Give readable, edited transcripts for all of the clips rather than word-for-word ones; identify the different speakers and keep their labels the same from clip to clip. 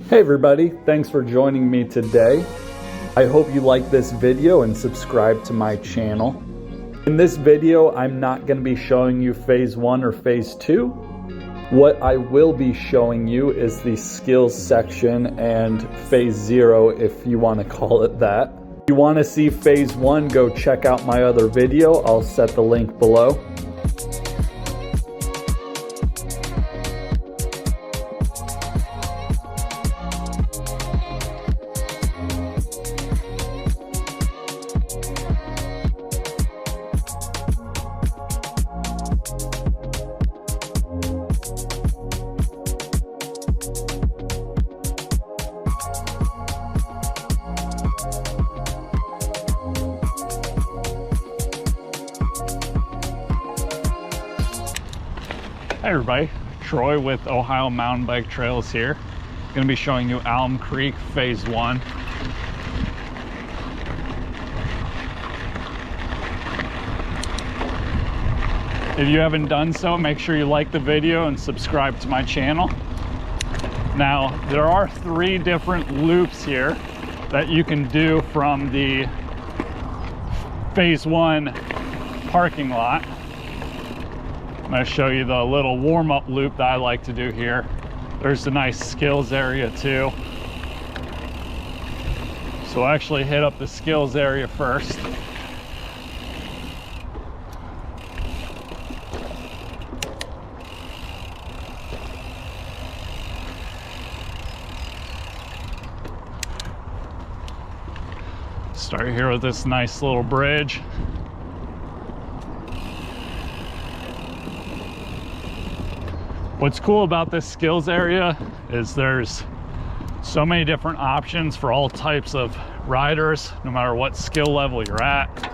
Speaker 1: Hey everybody, thanks for joining me today. I hope you like this video and subscribe to my channel. In this video, I'm not going to be showing you phase 1 or phase 2. What I will be showing you is the skills section and phase 0, if you want to call it that. If you want to see phase 1, go check out my other video. I'll set the link below.
Speaker 2: Hey everybody, Troy with Ohio Mountain Bike Trails here. Going to be showing you Alum Creek Phase 1. If you haven't done so, make sure you like the video and subscribe to my channel. Now, there are 3 different loops here that you can do from the Phase 1 parking lot. I'm going to show you the little warm-up loop that I like to do here. There's a nice skills area too. So we'll actually hit up the skills area first. Start here with this nice little bridge. What's cool about this skills area is there's so many different options for all types of riders, no matter what skill level you're at.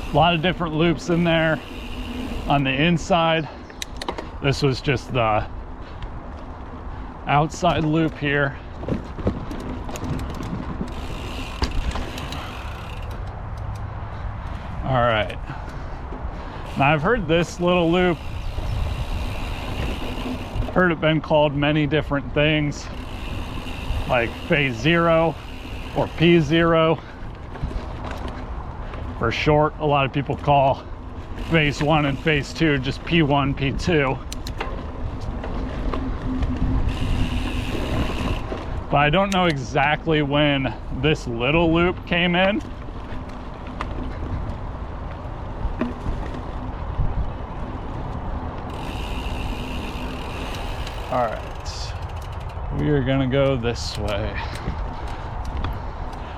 Speaker 2: A lot of different loops in there. On the inside, this was just the outside loop here. All right, now I've heard this little loop, heard it been called many different things, like phase 0 or P0 for short. A lot of people call phase 1 and phase 2 just P1, P2. But I don't know exactly when this little loop came in. All right, we are gonna go this way.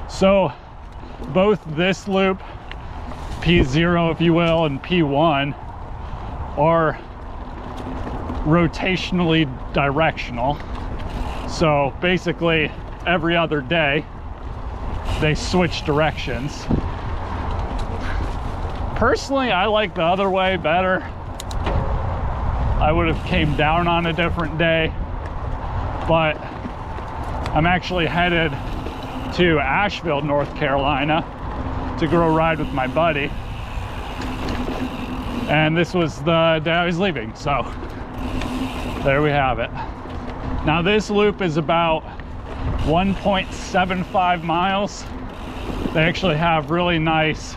Speaker 2: So both this loop, P0 if you will, and P1 are rotationally directional. So basically every other day they switch directions. Personally, I like the other way better. I would have came down on a different day, but I'm actually headed to Asheville, North Carolina to go ride with my buddy, and this was the day I was leaving, so there we have it. Now this loop is about 1.75 miles. They actually have really nice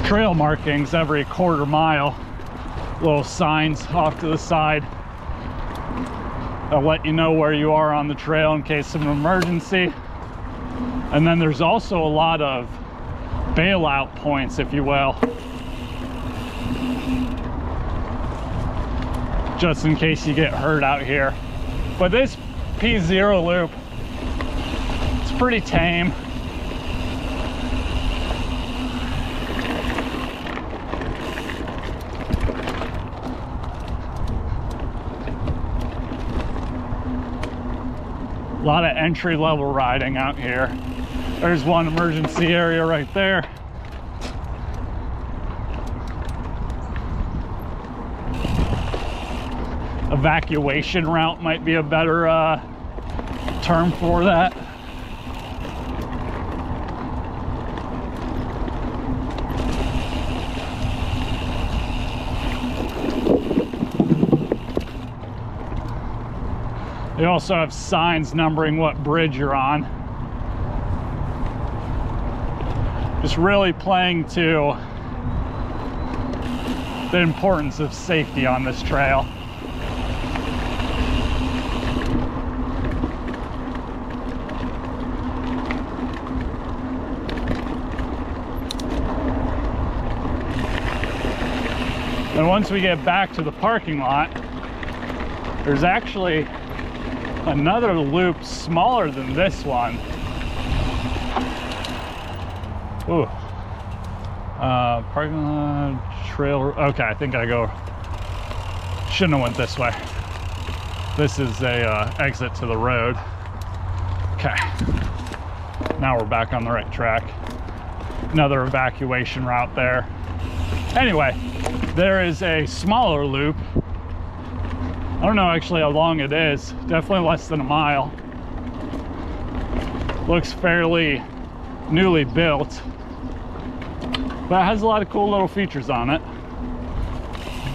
Speaker 2: trail markings every quarter mile, little signs off to the side. They'll let you know where you are on the trail in case of an emergency. And then there's also a lot of bailout points, if you will, just in case you get hurt out here. But this P0 loop, it's pretty tame. A lot of entry-level riding out here. There's one emergency area right there. Evacuation route might be a better term for that. They also have signs numbering what bridge you're on. Just really playing to the importance of safety on this trail. And once we get back to the parking lot, there's actually another loop smaller than this one. Ooh. Parking lot, trail. Okay, I think I shouldn't have went this way. This is a exit to the road. Okay. Now we're back on the right track. Another evacuation route there. Anyway, there is a smaller loop. I don't know actually how long it is. Definitely less than a mile. Looks fairly newly built, but it has a lot of cool little features on it.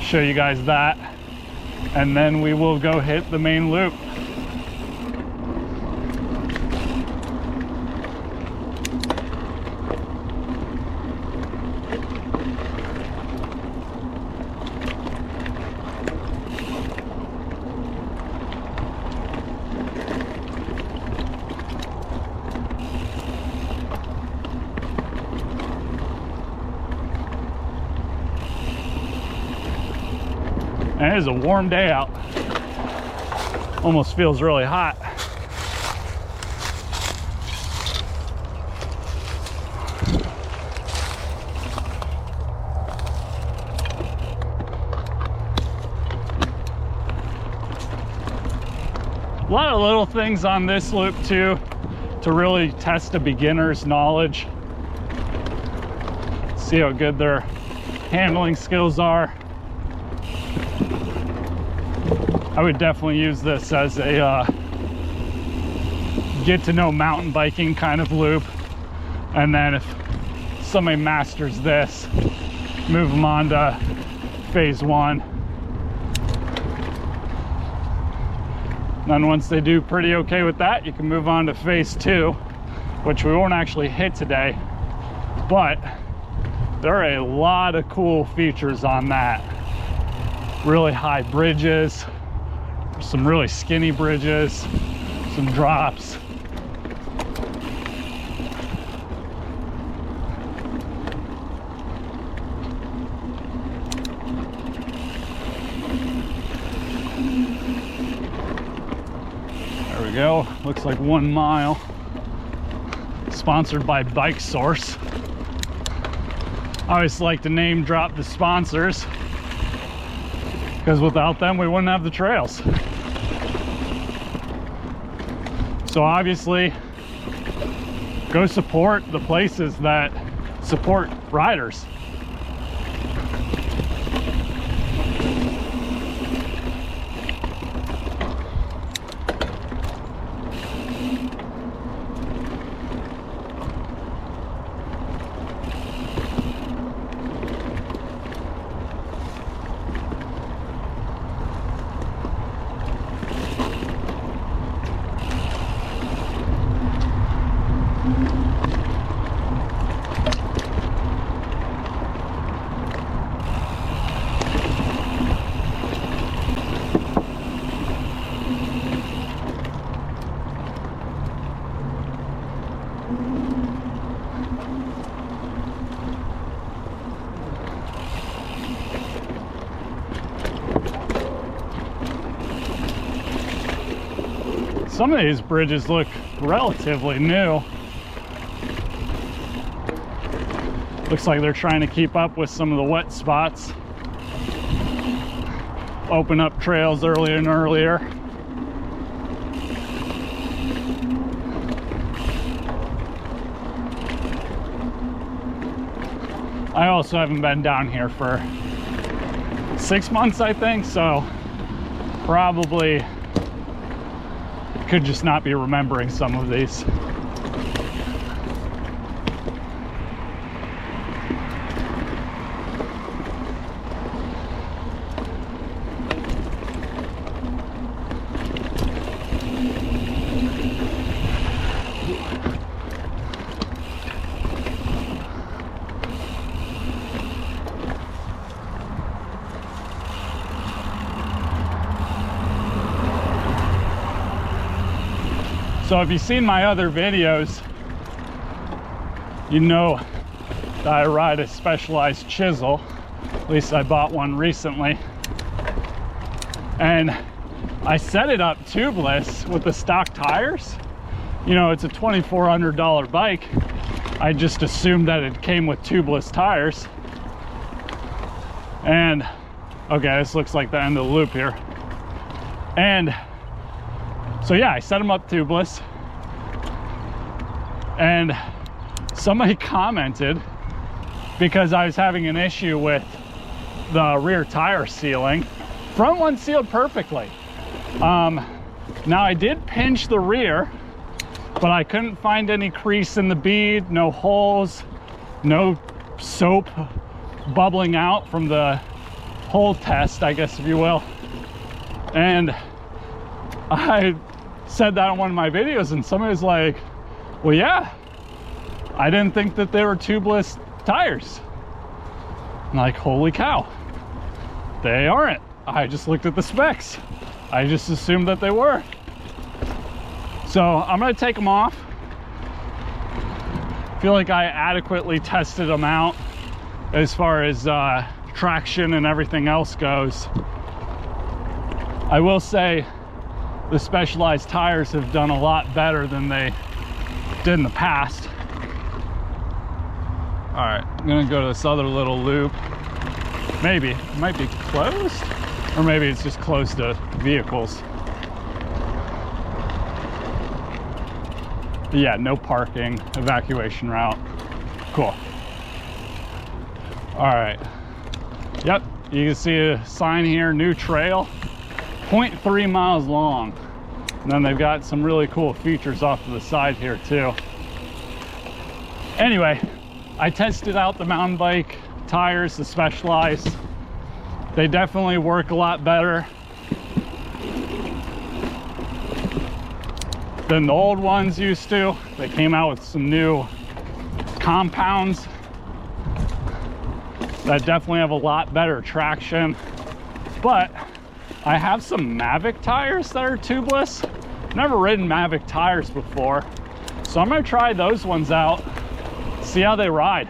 Speaker 2: Show you guys that, and then we will go hit the main loop. And it is a warm day out. Almost feels really hot. A lot of little things on this loop too, to really test a beginner's knowledge. See how good their handling skills are. I would definitely use this as a get to know mountain biking kind of loop. And then if somebody masters this, move them on to phase one. Then once they do pretty okay with that, you can move on to phase two, which we won't actually hit today, but there are a lot of cool features on that. Really high bridges, some really skinny bridges, some drops. There we go. Looks like 1 mile. Sponsored by Bike Source. I always like to name drop the sponsors, because without them we wouldn't have the trails. So obviously, go support the places that support riders. Some of these bridges look relatively new. Looks like they're trying to keep up with some of the wet spots. Open up trails earlier and earlier. I also haven't been down here for 6 months, I think, so probably could just not be remembering some of these. So if you've seen my other videos, you know that I ride a Specialized chisel. At least I bought one recently. And I set it up tubeless with the stock tires. You know, it's a $2,400 bike. I just assumed that it came with tubeless tires. And, okay, this looks like the end of the loop here. And so yeah, I set them up tubeless, and somebody commented because I was having an issue with the rear tire sealing. Front one sealed perfectly. Now I did pinch the rear, but I couldn't find any crease in the bead, no holes, no soap bubbling out from the hole test, I guess, if you will. And I said that on one of my videos, and somebody was like, well, yeah, I didn't think that they were tubeless tires. I'm like, holy cow, they aren't. I just looked at the specs. I just assumed that they were. So I'm gonna take them off. Feel like I adequately tested them out as far as traction and everything else goes. I will say the Specialized tires have done a lot better than they did in the past. All right, I'm gonna go to this other little loop. Maybe it might be closed, or maybe it's just closed to vehicles. But yeah, no parking, evacuation route. Cool. All right. Yep, you can see a sign here, new trail. 0.3 miles long. And then they've got some really cool features off to the side here too. Anyway, I tested out the mountain bike tires, the Specialized. They definitely work a lot better than the old ones used to. They came out with some new compounds that definitely have a lot better traction. But I have some Mavic tires that are tubeless. Never ridden Mavic tires before, so I'm gonna try those ones out, see how they ride.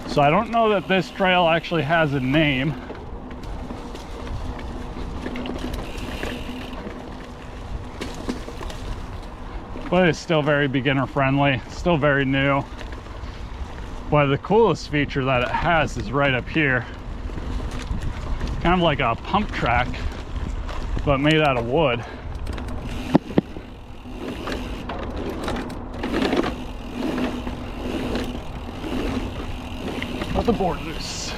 Speaker 2: So I don't know that this trail actually has a name. But it's still very beginner friendly, still very new. But the coolest feature that it has is right up here. Kind of like a pump track, but made out of wood. Let the board loose.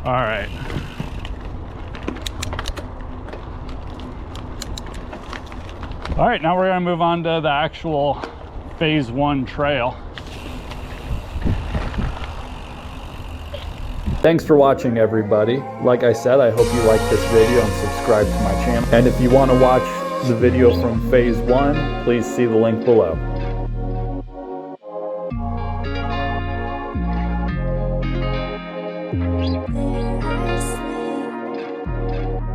Speaker 2: All right. All right, now we're gonna move on to the actual phase 1 trail.
Speaker 1: Thanks for watching, everybody. Like I said, I hope you liked this video and subscribe to my channel. And if you want to watch the video from phase 1, please see the link below.
Speaker 3: there I sleep.